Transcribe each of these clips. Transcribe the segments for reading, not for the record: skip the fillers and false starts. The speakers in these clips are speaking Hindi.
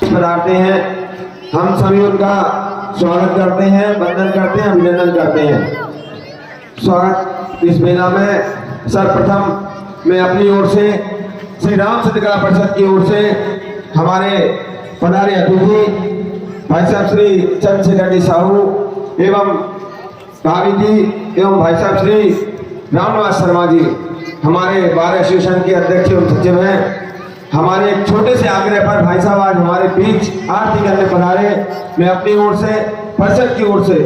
पधारते हैं, हम सभी उनका स्वागत करते हैं, वंदन करते हैं, अभिनंदन करते हैं। स्वागत इस मेला में सर्वप्रथम मैं अपनी ओर से श्री राम सिद्धकला परिषद की ओर से हमारे पधारे अतिथि भाई साहब श्री चंद्रशेखर जी साहू एवं भाभी जी एवं भाई साहब श्री रामनिवास शर्मा जी हमारे बार एसोसिएशन के अध्यक्ष एवं सचिव हैं। हमारे एक छोटे से आग्रह पर भाई साहब आज हमारे बीच आरती करने पधारे। मैं अपनी ओर से परिषद की ओर से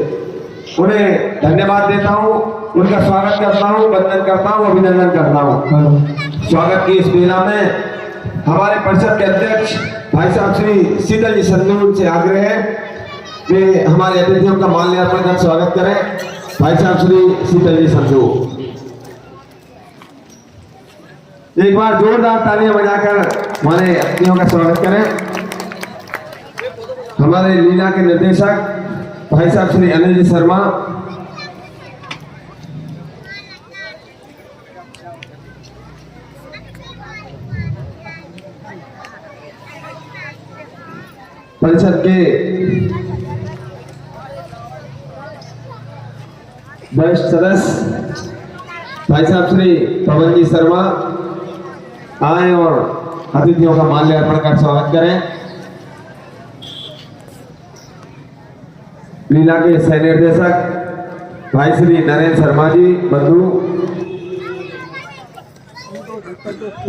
उन्हें धन्यवाद देता हूँ, उनका स्वागत करता हूँ, वंदन करता हूँ, अभिनंदन करता हूँ। स्वागत की इस मेला में हमारे परिषद के अध्यक्ष भाई साहब श्री शीतल जी संधू से आग्रह है वे हमारे अतिथियों का माल्यार्पण कर स्वागत करें। भाई साहब श्री शीतल जी संधू, एक बार जोरदार तालियां बजाकर हमारे अतिथियों का स्वागत करें। हमारे लीला के निर्देशक भाई साहब श्री अनिल जी शर्मा, परिषद के वरिष्ठ सदस्य भाई साहब श्री पवन जी शर्मा आए और अतिथियों का माल्यार्पण कर स्वागत करें। लीला के सह निर्देशक भाई श्री नरेंद्र शर्मा जी बंधु,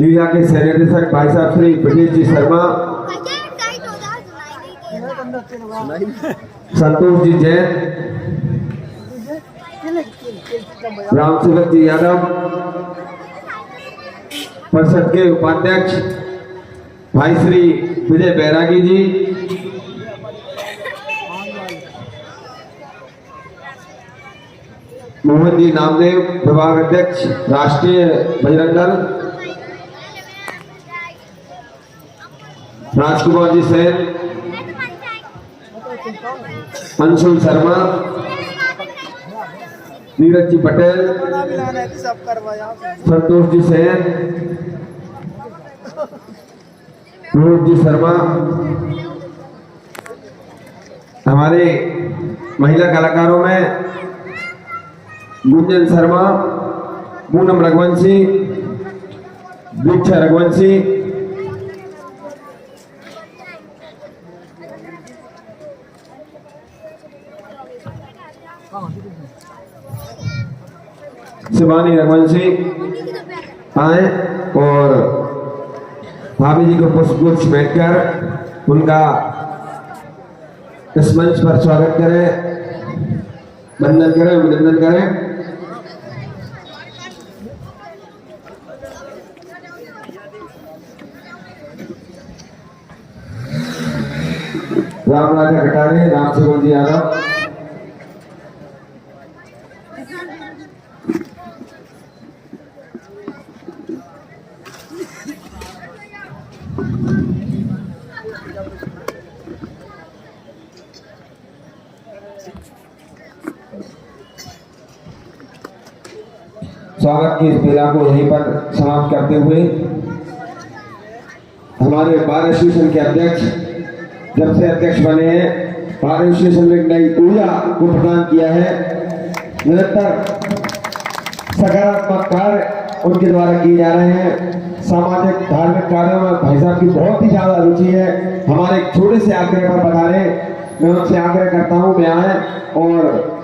लीला के सह निर्देशक भाई साहब श्री ब्रजेश जी शर्मा, संतोष जी जैन, राम सेवक जी यादव, परिषद के उपाध्यक्ष भाई श्री विजय बैरागी जी, मोहन जी नामदेव विभाग अध्यक्ष राष्ट्रीय बजरंग दल, राजकुमार जी सेन, अंशुल शर्मा, नीरज जी पटेल, संतोष जी सेन, रोहित जी शर्मा, हमारे महिला कलाकारों में गुंजन शर्मा, पूनम रघुवंशी, दीक्षा रघुवंशी, शिवानी रघुवंशी आए और भाभी जी को पुष्प बैठकर उनका इस मंच पर स्वागत करें, वंदन करें, अभिनंदन करें। रामराजा कटारे, राम सेवक जी यादव, स्वागत की इस मेला को यहीं पर समाप्त करते हुए हमारे बार एसोसिएशन के अध्यक्ष जब से अध्यक्ष बने हैं, बार एसोसिएशन में एक नई ऊर्जा को प्रदान किया है। निरंतर सकारात्मक कार्य उनके द्वारा किए जा रहे हैं। सामाजिक धार्मिक कार्यों में भाई साहब की बहुत ही ज्यादा रुचि है। हमारे एक छोटे से आग्रह पर बता मैं उनसे आग्रह करता हूँ वे आए और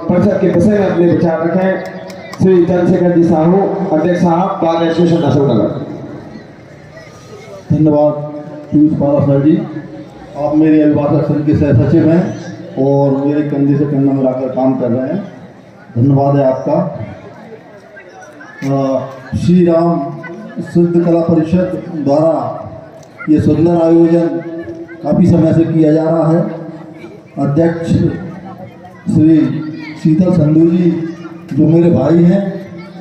परिषद के विषय में अपने विचार रखें। श्री चंद्रशेखर जी साहू, अध्यक्ष साहब, बार एसोसिएशन अशोकनगर। धन्यवाद पीयूष पारा सर जी, आप मेरे अभिभाषक संघ के सह सचिव हैं और मेरे कंधे से कंधा मिलाकर काम कर रहे हैं। धन्यवाद है आपका। श्री राम सिद्धकला परिषद द्वारा ये सुंदर आयोजन काफ़ी समय से किया जा रहा है। अध्यक्ष श्री शीतल संधू जी जो मेरे भाई हैं,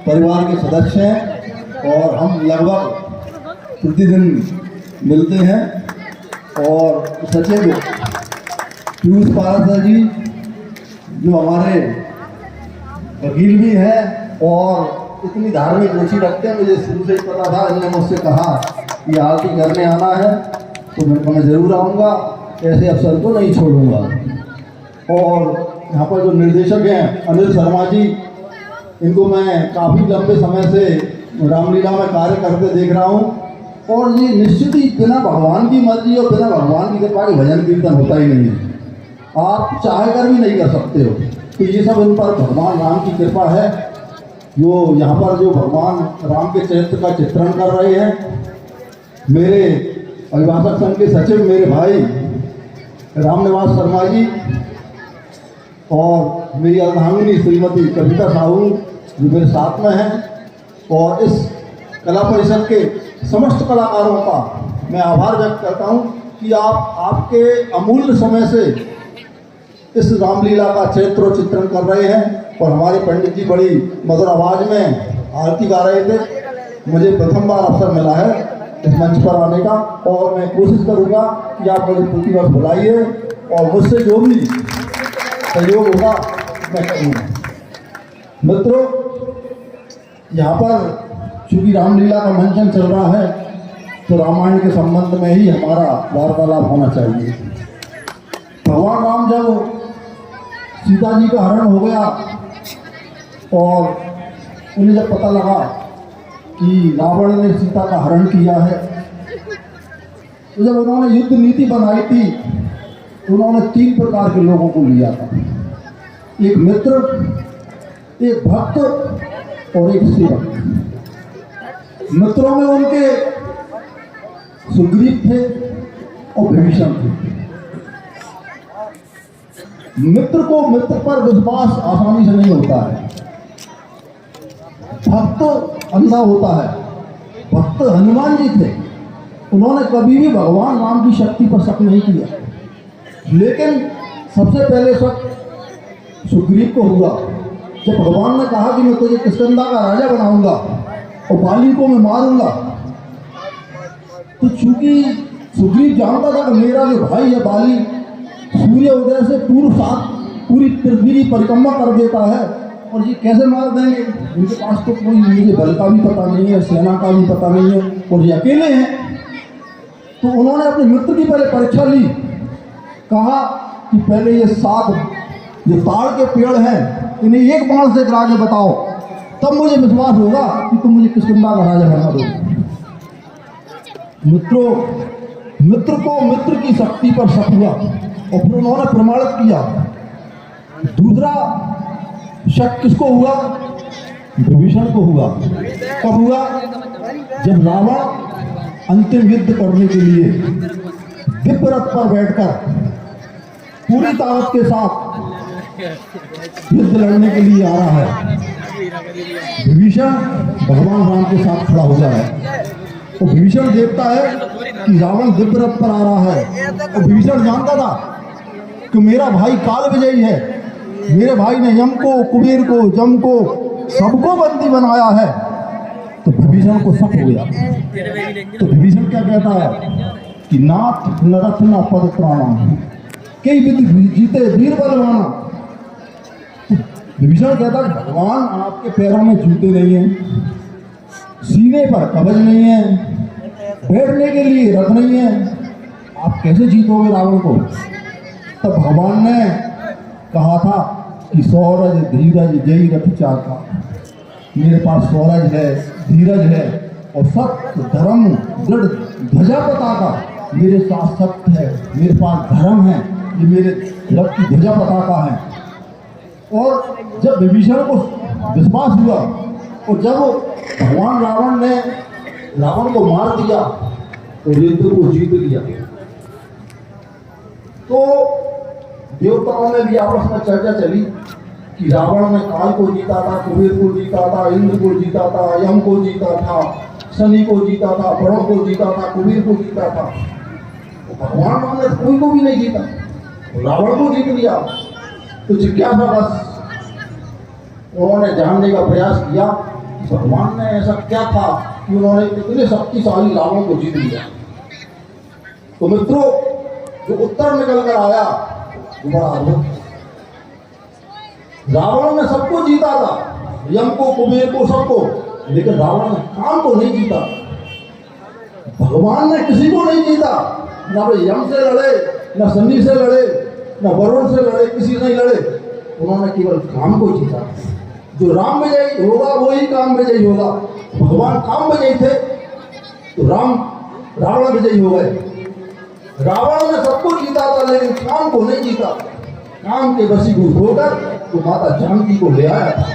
परिवार के सदस्य हैं और हम लगभग प्रतिदिन मिलते हैं। और सचिव पीयूष पारा सर जी जो हमारे वकील भी हैं और इतनी धार्मिक रुचि रखते हैं, मुझे शुरू से ही पता था, इन्होंने मुझसे कहा कि आरती करने आना है तो मैं ज़रूर आऊँगा, ऐसे अवसर को नहीं छोड़ूंगा। और यहाँ पर जो निर्देशक हैं अनिल शर्मा जी, इनको मैं काफ़ी लंबे समय से रामलीला में कार्य करते देख रहा हूँ, और ये निश्चित ही बिना भगवान की मर्जी और बिना भगवान की कृपा के भजन कीर्तन होता ही नहीं है। आप चाह कर भी नहीं कर सकते हो। तो ये सब इन पर भगवान राम की कृपा है। जो यहाँ पर जो भगवान राम के चरित्र का चित्रण कर रहे हैं, मेरे अभिभाषक संघ के सचिव मेरे भाई रामनिवास शर्मा जी और मेरी अर्धांगिनी श्रीमती कविता साहू जो मेरे साथ में हैं, और इस कला परिषद के समस्त कलाकारों का मैं आभार व्यक्त करता हूं कि आप आपके अमूल्य समय से इस रामलीला का चरित्र और चित्रण कर रहे हैं। और हमारे पंडित जी बड़ी मधुर आवाज़ में आरती गा रहे थे। मुझे प्रथम बार अवसर मिला है इस मंच पर आने का, और मैं कोशिश करूंगा कि आप मुझे प्रतिवर्ष बुलाइए और मुझसे जो भी सहयोग होगा मैं करूँगा। मित्रों, यहाँ पर चूँकि रामलीला का मंचन चल रहा है, तो रामायण के संबंध में ही हमारा वार्तालाप होना चाहिए। भगवान राम जब सीता जी का हरण हो गया और उन्हें जब पता लगा कि रावण ने सीता का हरण किया है, तो जब उन्होंने युद्ध नीति बनाई थी, उन्होंने 3 प्रकार के लोगों को लिया था। एक मित्र, एक भक्त और एक सेवक। मित्रों में उनके सुग्रीव थे और विभीषण थे। मित्र को मित्र पर विश्वास आसानी से नहीं होता है। भक्त अंधा होता है। भक्त हनुमान जी थे, उन्होंने कभी भी भगवान राम की शक्ति पर शक नहीं किया, लेकिन सबसे पहले शक सुग्रीव को हुआ जब भगवान ने कहा कि मैं तुझे किष्किंधा का राजा बनाऊंगा और बाली को मैं मारूंगा। तो चूंकि सुग्रीव जानता था कि मेरा जो भाई है बाली सूर्य उदय से पूरी पृथ्वी की परिक्रमा कर देता है, और ये कैसे मार देंगे, उनके पास तो कोई मुझे बल का भी पता नहीं है, सेना का भी पता नहीं है, और ये अकेले हैं। तो उन्होंने अपने मित्र की पहले परीक्षा ली। कहा कि पहले ये 7 जो ताड़ के पेड़ हैं, इन्हें एक बाण से गिरा के बताओ, तब मुझे विश्वास होगा कि तुम मुझे किष्किंधा का राजा बना दो। मित्रों, मित्र को मित्र की शक्ति पर शक हुआ और फिर उन्होंने प्रमाणित किया। दूसरा शक किसको हुआ? विभीषण को हुआ। कब हुआ? जब रावण अंतिम युद्ध करने के लिए दिव्य रथ पर बैठकर पूरी ताकत के साथ युद्ध लड़ने के लिए आ रहा है। विभीषण भगवान राम के साथ खड़ा हो गया है, तो विभीषण देखता है कि रावण दिव्य रथ पर आ रहा है, और विभीषण जानता था कि मेरा भाई काल विजयी है, मेरे भाई ने यम को, कुबेर को, जम को सबको बंदी बनाया है। तो विभीषण को शक हो गया। तो विभीषण क्या कहता है कि नाथ नरथ न पद प्राणा, कई विधि जीते वीर बलवाना। विभीषण कहता है भगवान आपके पैरों में जूते नहीं हैं, सीने पर कवच नहीं है, बैठने के लिए रथ नहीं है, आप कैसे जीतोगे रावण को? तब भगवान ने कहा था कि सौरज धीरज जय रथ चाहता। मेरे पास सौरज है, धीरज है और सत्य धर्म दृढ़ ध्वजा पताका मेरे साथ सत्य है, मेरे पास धर्म है, ये मेरे रथ की ध्वजा पताका है। और जब विभीषण को विश्वास हुआ और जब भगवान रावण ने रावण को मार दिया और युद्ध को जीत लिया, तो देवताओं में भी आपस में चर्चा चली कि रावण ने काल को जीता था, कुबेर को जीता था, इंद्र को जीता था, यम को जीता था, शनि को जीता था, वरुण को जीता था, कुबेर को जीता था। तो भगवान राम ने कोई को भी नहीं जीता, रावण को जीत लिया। तो जिज्ञासा बस उन्होंने जानने का प्रयास किया कि भगवान ने ऐसा क्या था कि उन्होंने इतने शक्तिशाली रावण को जीत लिया। तो मित्रों, जो उत्तर निकल कर आया वो बड़ा अद्भुत। रावण ने सबको जीता था, यम को, कुबेर को, सबको, लेकिन रावण ने काम को नहीं जीता। भगवान ने किसी को नहीं जीता, ना भाई यम से लड़े, ना शनि से लड़े, ना वरुण से लड़े, किसी से नहीं लड़े। उन्होंने केवल काम को जीता। जो राम विजयी होगा वही काम विजयी होगा। भगवान काम विजयी थे तो रावण विजयी हो गए। रावण ने सबको जीता था लेकिन काम को नहीं जीता। काम के वशीभूत होकर तो माता जानकी को ले आया था।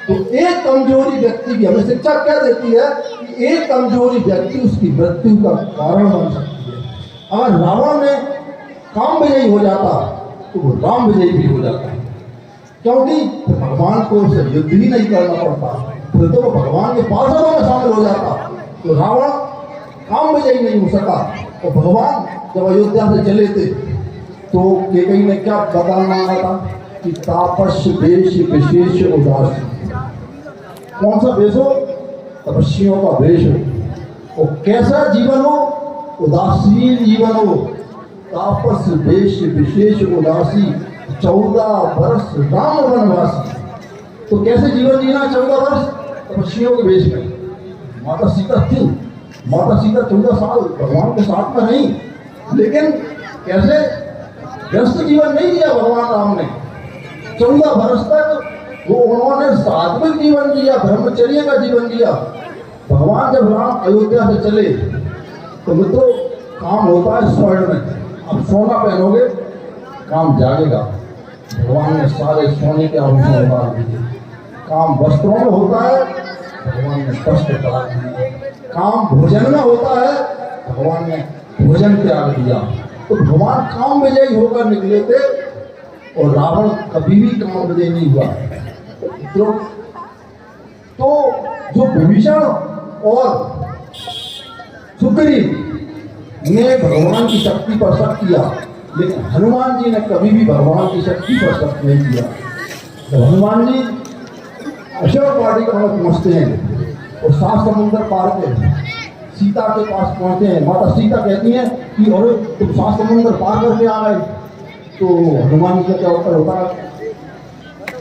तो एक कमजोरी व्यक्ति की हमें शिक्षा क्या देती है कि एक कमजोरी व्यक्ति उसकी मृत्यु का कारण बन सकती है। अगर रावण ने काम विजयी हो जाता तो वो राम विजयी भी हो जाता, क्योंकि भगवान को उसे युद्ध ही नहीं करना पड़ता, फिर तो वो भगवान के पार्षदों में शामिल हो जाता। तो रावण काम विजयी नहीं हो सका। और भगवान जब अयोध्या से चले थे तो केकई ने क्या बताना मांगा था कि तापस्य वेश विशेष उदासी। कौन सा वेश हो? तपस्वियों का वेश हो। और कैसा जीवन हो? उदासीन जीवन हो। तापस्य वेश विशेष उदासी 14 वर्ष राम वनवासी। तो कैसे जीवन जीना 14 वर्ष? तपस्वियों के वेश में। माता सीता थी, माता सीता 14 साल भगवान के साथ में नहीं, लेकिन कैसे व्यस्त जीवन नहीं जिया भगवान राम ने। 14 वर्ष तक वो उन्होंने सात्विक जीवन जिया, ब्रह्मचर्य का जीवन जिया। भगवान जब राम अयोध्या से चले तो मित्रों काम होता है स्वर्ण में। अब सोना पहनोगे काम जागेगा। भगवान ने सारे सोने के आभूषण उतार दिए। काम वस्त्रों में होता है, भगवान ने वस्त्र उतार दिए। काम भोजन में होता है, भगवान ने भोजन त्याग दिया। तो भगवान काम विजयी होकर निकले थे और रावण कभी भी काम विजयी नहीं हुआ। तो जो विभीषण और सुग्रीव ने भगवान की शक्ति पर शक किया, लेकिन हनुमान जी ने कभी भी भगवान की शक्ति पर शक नहीं किया। तो हनुमान जी अशोक वाटिका में पहुंचते हैं और 7 समुद्र पार के सीता के पास पहुंचते हैं। माता सीता कहती हैं कि अरे तुम 7 समुद्र पार करके आ गए। तो हनुमान जी का क्या उत्तर होता है?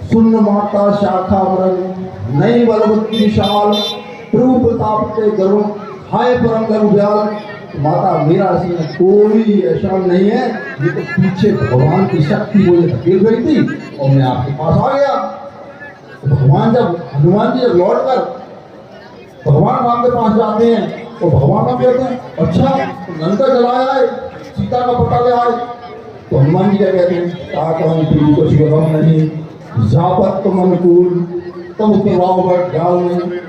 सुन माता शाखा मृग नई बलवती विशाल प्रभु प्रताप के गरुण हाय परम गरु ब्याल। माता मेरा इसमें कोई ऐसा नहीं है, ये तो पीछे भगवान की शक्ति मुझे धकेल गई थी और मैं आपके पास आ गया। तो हनुमान जी जब लौट कर भगवान राम के पास जाते हैं तो भगवान राम कहते हैं अच्छा तो लंका जलाया है, सीता का पता ले आए। तो हनुमान जी क्या कहते हैं? ताकि प्रभु को शिवम नहीं जापत तुम अनुकूल तब उत्तर ख्याल नहीं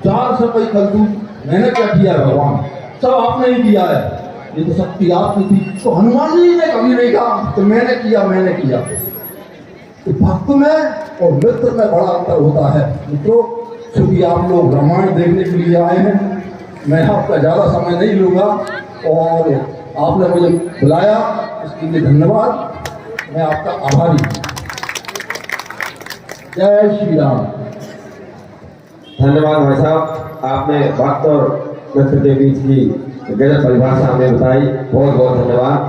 4 सफाई खलतू। मैंने क्या किया भगवान? सब आपने ही किया है, ये तो शक्ति आपकी थी। तो हनुमान जी ने कभी नहीं कहा तो मैंने किया। तो भक्त में और मित्र में बड़ा अंतर होता है मित्रों। क्योंकि आप लोग रामायण देखने के लिए आए हैं, मैं आपका ज़्यादा समय नहीं लूँगा और आपने मुझे बुलाया इसके लिए धन्यवाद। मैं आपका आभारी हूँ। जय श्री राम। धन्यवाद भाई साहब, आपने भक्त और मित्र के बीच की गजब परिभाषा हमें बताई। बहुत बहुत धन्यवाद।